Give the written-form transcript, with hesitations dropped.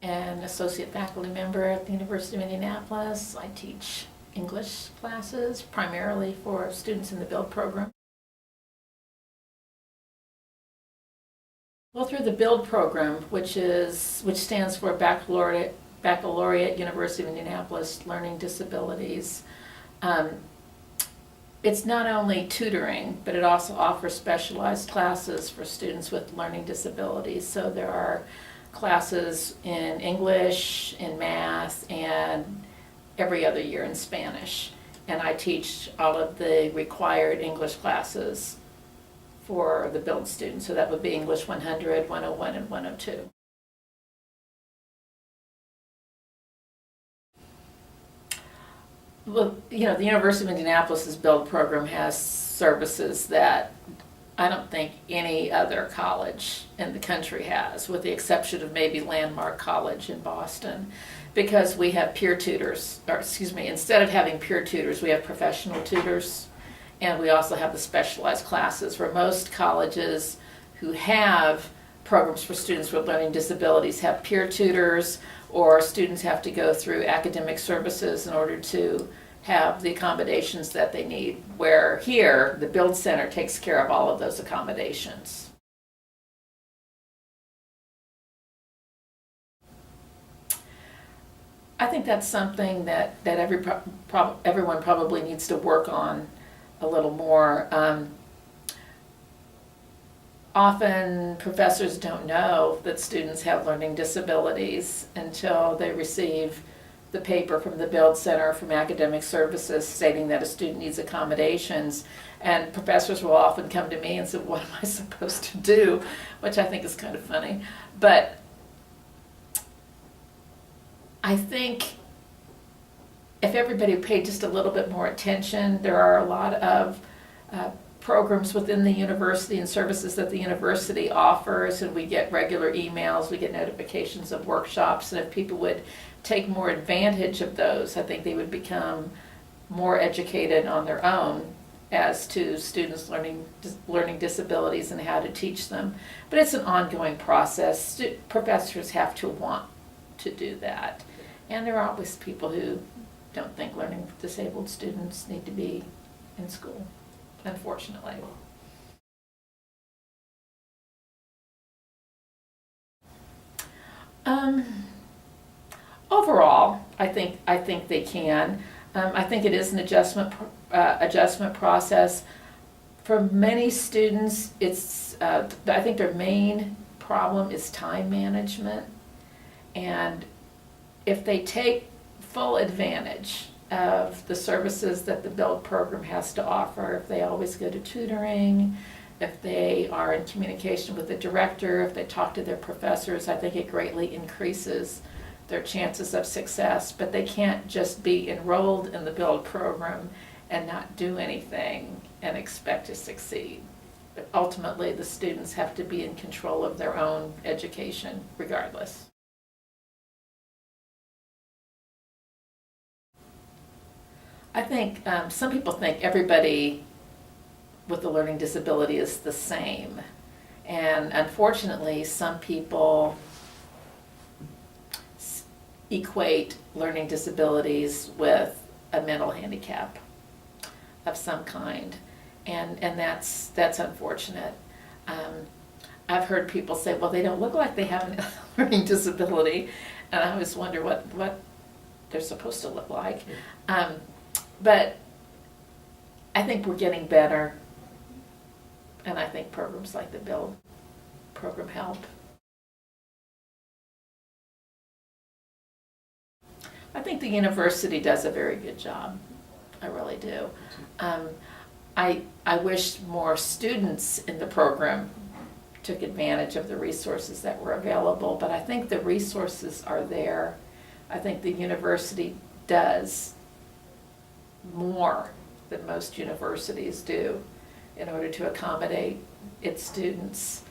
An associate faculty member at the University of Indianapolis. I teach English classes primarily for students in the BUILD program. Well, through the BUILD program, which stands for Baccalaureate University of Indianapolis Learning Disabilities, it's not only tutoring, but it also offers specialized classes for students with learning disabilities. So there are classes in English, in math, and every other year in Spanish. And I teach all of the required English classes for the BUILD students. So that would be English 100, 101, and 102. Well, the University of Indianapolis' BUILD program has services that I don't think any other college in the country has, with the exception of maybe Landmark College in Boston, because we have peer tutors, instead of having peer tutors, we have professional tutors, and we also have the specialized classes, where most colleges who have programs for students with learning disabilities have peer tutors, or students have to go through academic services in order to have the accommodations that they need, where here, the BUILD Center takes care of all of those accommodations. I think that's something that everyone probably needs to work on a little more. Often professors don't know that students have learning disabilities until they receive the paper from the BUILD Center from Academic Services stating that a student needs accommodations, and professors will often come to me and say, what am I supposed to do? Which I think is kind of funny. But I think if everybody paid just a little bit more attention, there are a lot of programs within the university and services that the university offers, and we get regular emails, we get notifications of workshops, and if people would take more advantage of those, I think they would become more educated on their own as to students learning disabilities and how to teach them. But it's an ongoing process. Professors have to want to do that. And there are always people who don't think learning disabled students need to be in school, unfortunately. Overall, I think they can. I think it is an adjustment process. For many students, I think their main problem is time management, and if they take full advantage of the services that the BUILD program has to offer, if they always go to tutoring, if they are in communication with the director, if they talk to their professors, I think it greatly increases their chances of success. But they can't just be enrolled in the BUILD program and not do anything and expect to succeed. But ultimately, the students have to be in control of their own education regardless. I think some people think everybody with a learning disability is the same. And unfortunately, some people equate learning disabilities with a mental handicap of some kind. And that's unfortunate. I've heard people say, well, they don't look like they have a learning disability. And I always wonder what they're supposed to look like. But I think we're getting better, and I think programs like the BUILD program help. I think the university does a very good job. I really do. I wish more students in the program took advantage of the resources that were available, but I think the resources are there. I think the university does more than most universities do in order to accommodate its students.